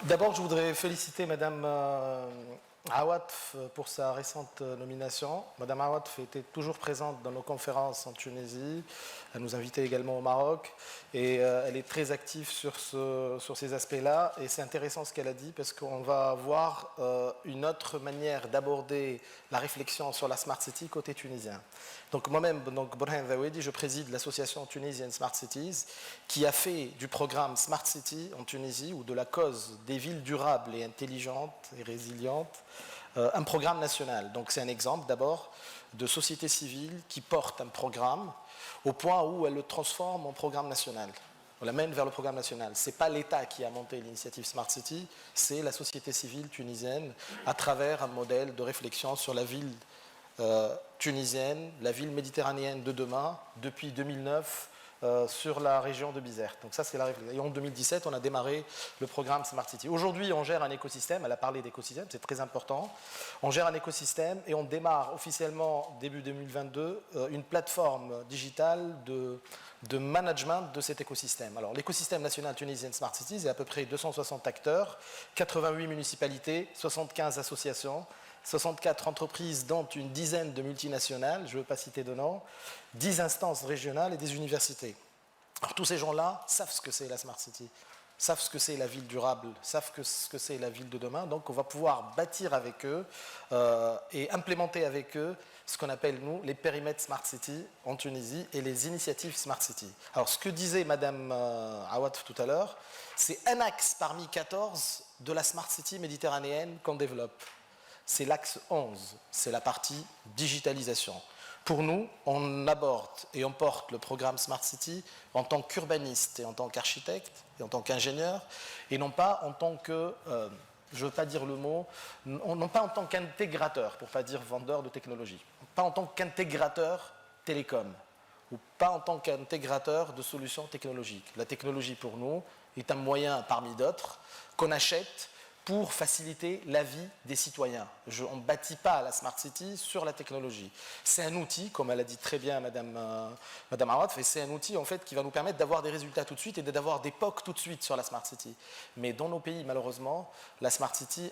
D'abord, je voudrais féliciter Madame Awatf pour sa récente nomination. Madame Awatf était toujours présente dans nos conférences en Tunisie. Elle nous invitait également au Maroc. Et elle est très active sur ces aspects-là. Et c'est intéressant ce qu'elle a dit parce qu'on va voir une autre manière d'aborder la réflexion sur la Smart City côté tunisien. Donc moi-même, Borhan Zawedi, je préside l'association tunisienne Smart Cities qui a fait du programme Smart City en Tunisie ou de la cause des villes durables et intelligentes et résilientes un programme national. Donc c'est un exemple d'abord de société civile qui porte un programme au point où elle le transforme en programme national. On l'amène vers le programme national. Ce n'est pas l'État qui a monté l'initiative Smart City, c'est la société civile tunisienne à travers un modèle de réflexion sur la ville tunisienne, la ville méditerranéenne de demain, depuis 2009, sur la région de Bizerte. Donc ça, c'est la réflexion. Et en 2017, on a démarré le programme Smart City. Aujourd'hui, on gère un écosystème. Elle a parlé d'écosystème, c'est très important. On gère un écosystème et on démarre officiellement, début 2022, une plateforme digitale de management de cet écosystème. Alors, l'écosystème national tunisien Smart Cities est à peu près 260 acteurs, 88 municipalités, 75 associations, 64 entreprises, dont une dizaine de multinationales, je ne veux pas citer de nom, 10 instances régionales et des universités. Alors tous ces gens-là savent ce que c'est la Smart City, savent ce que c'est la ville durable, savent ce que c'est la ville de demain, donc on va pouvoir bâtir avec eux et implémenter avec eux ce qu'on appelle, nous, les périmètres Smart City en Tunisie et les initiatives Smart City. Alors ce que disait Madame Awatf tout à l'heure, c'est un axe parmi 14 de la Smart City méditerranéenne qu'on développe. C'est l'axe 11, c'est la partie digitalisation. Pour nous, on aborde et on porte le programme Smart City en tant qu'urbaniste et en tant qu'architecte et en tant qu'ingénieur, et non pas en tant que, je ne veux pas dire le mot, non pas en tant qu'intégrateur, pour ne pas dire vendeur de technologie, pas en tant qu'intégrateur télécom, ou pas en tant qu'intégrateur de solutions technologiques. La technologie pour nous est un moyen parmi d'autres qu'on achète pour faciliter la vie des citoyens. On ne bâtit pas la Smart City sur la technologie. C'est un outil, comme elle a dit très bien Madame Awatf, et c'est un outil en fait qui va nous permettre d'avoir des résultats tout de suite et d'avoir des POC tout de suite sur la Smart City. Mais dans nos pays, malheureusement, la Smart City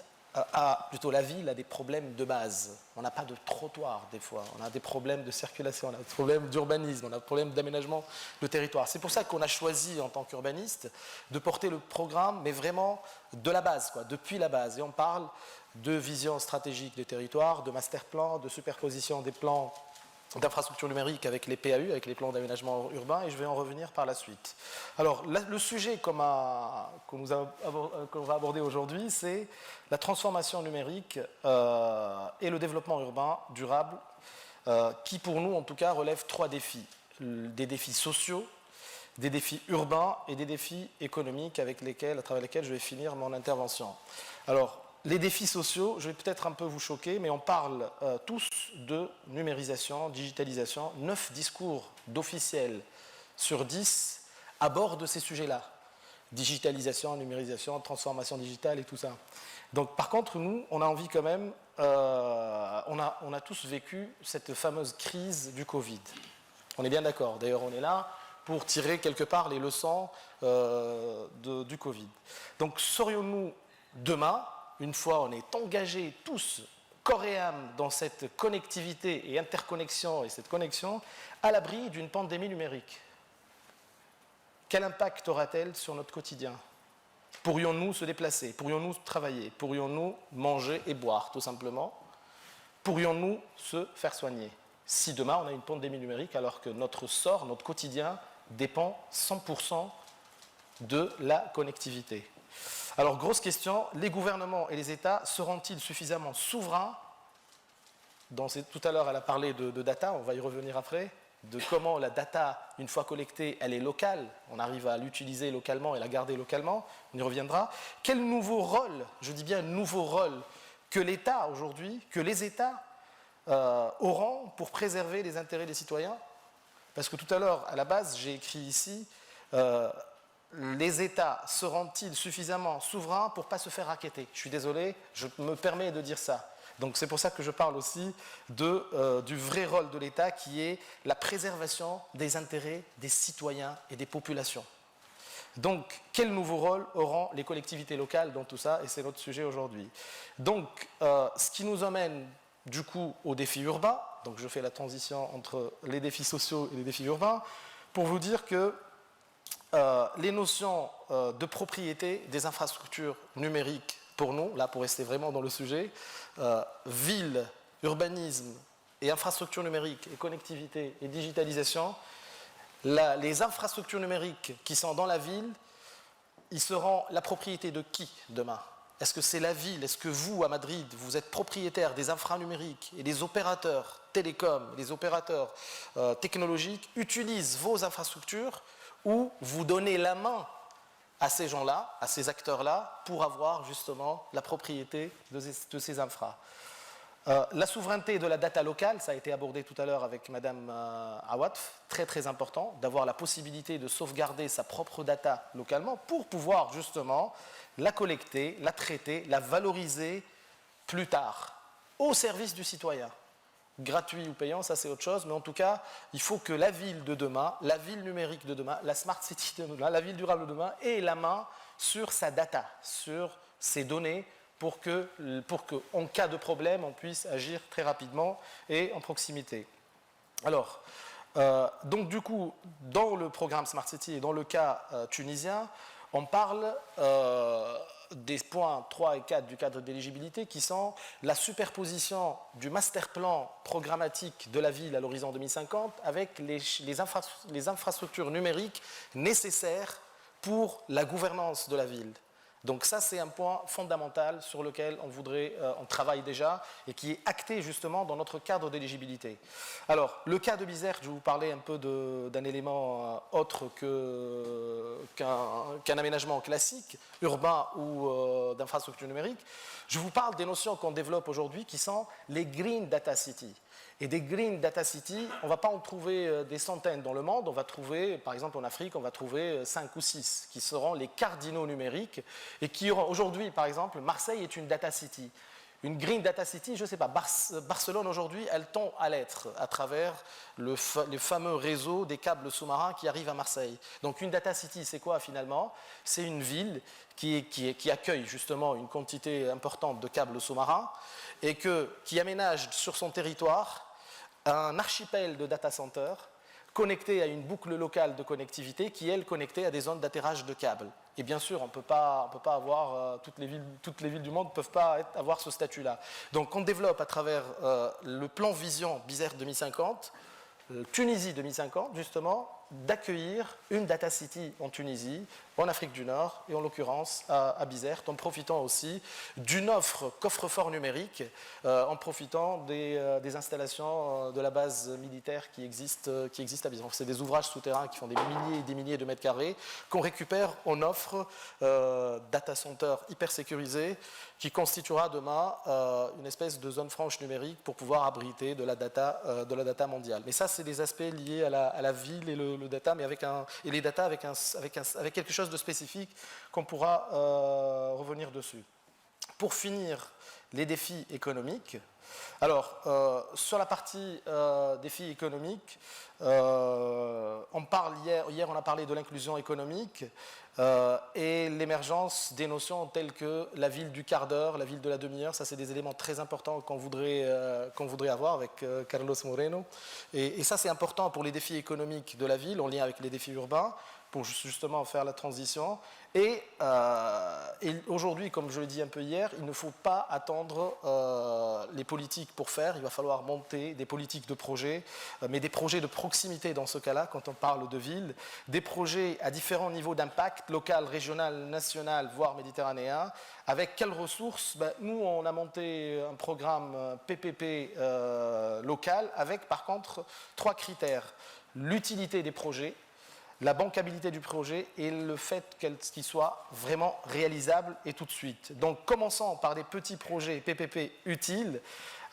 plutôt la ville a des problèmes de base. On n'a pas de trottoir des fois, on a des problèmes de circulation, on a des problèmes d'urbanisme, on a des problèmes d'aménagement de territoire. C'est pour ça qu'on a choisi en tant qu'urbaniste de porter le programme, mais vraiment de la base, quoi, depuis la base. Et on parle de vision stratégique des territoires, de master plan, de superposition des plans d'infrastructure numérique avec les PAU, avec les plans d'aménagement urbain, et je vais en revenir par la suite. Alors, le sujet qu'on va aborder aujourd'hui, c'est la transformation numérique et le développement urbain durable, qui pour nous, en tout cas, relève 3 défis. Des défis sociaux, des défis urbains et des défis économiques à travers lesquels je vais finir mon intervention. Alors, les défis sociaux, je vais peut-être un peu vous choquer, mais on parle tous de numérisation, digitalisation. 9 discours d'officiels sur 10 abordent ces sujets-là. Digitalisation, numérisation, transformation digitale et tout ça. Donc par contre, nous, on a envie quand même, on a tous vécu cette fameuse crise du Covid. On est bien d'accord. D'ailleurs, on est là pour tirer quelque part les leçons du Covid. Donc serions-nous demain, une fois on est engagés tous, corps et âme, dans cette connectivité et interconnexion et cette connexion, à l'abri d'une pandémie numérique? Quel impact aura-t-elle sur notre quotidien? Pourrions-nous se déplacer? Pourrions-nous travailler? Pourrions-nous manger et boire, tout simplement? Pourrions-nous se faire soigner? Si demain on a une pandémie numérique, alors que notre sort, notre quotidien, dépend 100% de la connectivité. Alors, grosse question, les gouvernements et les États seront-ils suffisamment souverains? Tout à l'heure, elle a parlé de data, on va y revenir après, de comment la data, une fois collectée, elle est locale, on arrive à l'utiliser localement et la garder localement, on y reviendra. Quel nouveau rôle, je dis bien nouveau rôle, que l'État aujourd'hui, que les États auront pour préserver les intérêts des citoyens? Parce que tout à l'heure, à la base, j'ai écrit ici, les États seront-ils suffisamment souverains pour ne pas se faire racketter? Je suis désolé, je me permets de dire ça. Donc c'est pour ça que je parle aussi du vrai rôle de l'État qui est la préservation des intérêts des citoyens et des populations. Donc, quel nouveau rôle auront les collectivités locales dans tout ça? Et c'est notre sujet aujourd'hui. Donc, ce qui nous amène du coup aux défis urbains. Donc, je fais la transition entre les défis sociaux et les défis urbains pour vous dire que les notions de propriété des infrastructures numériques pour nous, là pour rester vraiment dans le sujet, ville, urbanisme et infrastructures numériques et connectivité et digitalisation, les infrastructures numériques qui sont dans la ville, ils seront la propriété de qui demain? Est-ce que c'est la ville? Est-ce que vous, à Madrid, vous êtes propriétaire des infranumériques et les opérateurs télécoms, les opérateurs technologiques utilisent vos infrastructures ou vous donnez la main à ces gens-là, à ces acteurs-là, pour avoir justement la propriété de ces infras? La souveraineté de la data locale, ça a été abordé tout à l'heure avec Madame Awatf, très très important, d'avoir la possibilité de sauvegarder sa propre data localement pour pouvoir justement la collecter, la traiter, la valoriser plus tard, au service du citoyen. Gratuit ou payant, ça c'est autre chose, mais en tout cas, il faut que la ville de demain, la ville numérique de demain, la smart city de demain, la ville durable de demain ait la main sur sa data, sur ses données, pour que, en cas de problème, on puisse agir très rapidement et en proximité. Alors, donc du coup, dans le programme Smart City et dans le cas tunisien, on parle des points 3 et 4 du cadre d'éligibilité qui sont la superposition du master plan programmatique de la ville à l'horizon 2050 avec les infrastructures numériques nécessaires pour la gouvernance de la ville. Donc ça, c'est un point fondamental sur lequel on travaille déjà et qui est acté justement dans notre cadre d'éligibilité. Alors, le cas de Bizerte, je vais vous parler un peu d'un élément autre qu'un aménagement classique, urbain ou d'infrastructure numérique. Je vous parle des notions qu'on développe aujourd'hui qui sont les Green Data City. Et des Green Data City, on ne va pas en trouver des centaines dans le monde, on va trouver, par exemple en Afrique, on va trouver 5 ou 6 qui seront les cardinaux numériques et qui auront aujourd'hui, par exemple, Marseille est une Data City. Une Green Data City, je ne sais pas, Barcelone aujourd'hui, elle tend à l'être à travers le fameux réseau des câbles sous-marins qui arrivent à Marseille. Donc une Data City, c'est quoi finalement? C'est une ville qui accueille justement une quantité importante de câbles sous-marins et qui aménage sur son territoire un archipel de data centers connecté à une boucle locale de connectivité qui, elle, connectée à des zones d'atterrage de câbles. Et bien sûr, on ne peut pas avoir, toutes les villes du monde ne peuvent pas avoir ce statut-là. Donc on développe à travers le plan Vision Bizerte 2050, Tunisie 2050, justement, d'accueillir une data city en Tunisie, en Afrique du Nord et en l'occurrence à Bizerte, en profitant aussi d'une offre coffre-fort numérique, en profitant des installations de la base militaire qui existe à Bizerte. C'est des ouvrages souterrains qui font des milliers et des milliers de mètres carrés qu'on récupère en offre data center hyper sécurisé qui constituera demain une espèce de zone franche numérique pour pouvoir abriter de la data mondiale. Mais ça, c'est des aspects liés à la ville et le data, mais les data avec quelque chose de spécifique qu'on pourra revenir dessus. Pour finir, les défis économiques. Alors, sur la partie défis économiques, on parle hier on a parlé de l'inclusion économique et l'émergence des notions telles que la ville du quart d'heure, la ville de la demi-heure. Ça, c'est des éléments très importants qu'on voudrait avoir avec Carlos Moreno. Et ça, c'est important pour les défis économiques de la ville, en lien avec les défis urbains, pour justement faire la transition. Et aujourd'hui, comme je l'ai dit un peu hier, il ne faut pas attendre les politiques pour faire. Il va falloir monter des politiques de projet, mais des projets de proximité dans ce cas-là, quand on parle de ville, des projets à différents niveaux d'impact, local, régional, national, voire méditerranéen. Avec quelles ressources? Nous, on a monté un programme PPP local avec, par contre, 3 critères. L'utilité des projets, la bancabilité du projet et le fait qu'il soit vraiment réalisable et tout de suite. Donc commençons par des petits projets PPP utiles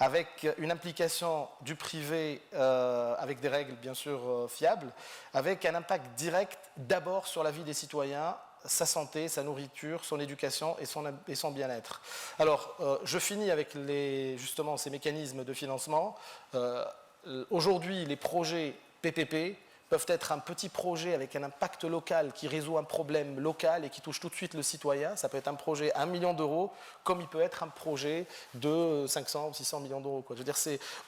avec une implication du privé avec des règles bien sûr fiables, avec un impact direct d'abord sur la vie des citoyens, sa santé, sa nourriture, son éducation et son bien-être. Alors je finis avec justement ces mécanismes de financement. Aujourd'hui les projets PPP peuvent être un petit projet avec un impact local qui résout un problème local et qui touche tout de suite le citoyen. Ça peut être un projet à 1 million d'euros, comme il peut être un projet de 500 ou 600 millions d'euros. Je veux dire,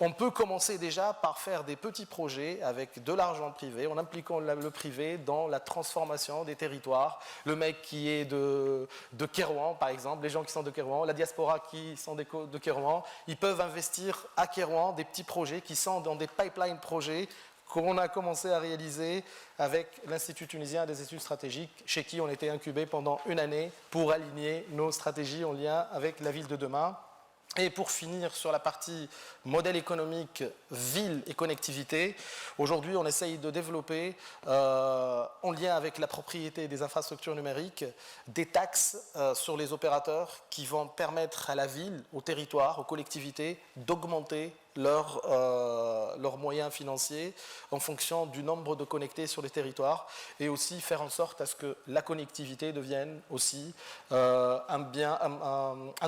on peut commencer déjà par faire des petits projets avec de l'argent privé, en impliquant le privé dans la transformation des territoires. Le mec qui est de Kérouan, par exemple, les gens qui sont de Kérouan, la diaspora qui sont de Kérouan, ils peuvent investir à Kérouan des petits projets qui sont dans des pipelines projets qu'on a commencé à réaliser avec l'Institut tunisien des études stratégiques, chez qui on était incubé pendant une année pour aligner nos stratégies en lien avec la ville de demain. Et pour finir sur la partie modèle économique, ville et connectivité, aujourd'hui on essaye de développer, en lien avec la propriété des infrastructures numériques, des taxes sur les opérateurs qui vont permettre à la ville, au territoire, aux collectivités d'augmenter leurs moyens financiers en fonction du nombre de connectés sur les territoires et aussi faire en sorte à ce que la connectivité devienne aussi un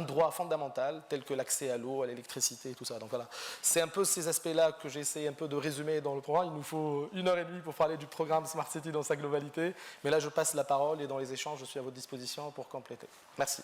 droit fondamental tel que l'accès à l'eau, à l'électricité et tout ça. Donc voilà, c'est un peu ces aspects-là que j'ai essayé un peu de résumer dans le programme. Il nous faut 1h30 pour parler du programme Smart City dans sa globalité, mais là je passe la parole et dans les échanges je suis à votre disposition pour compléter. Merci.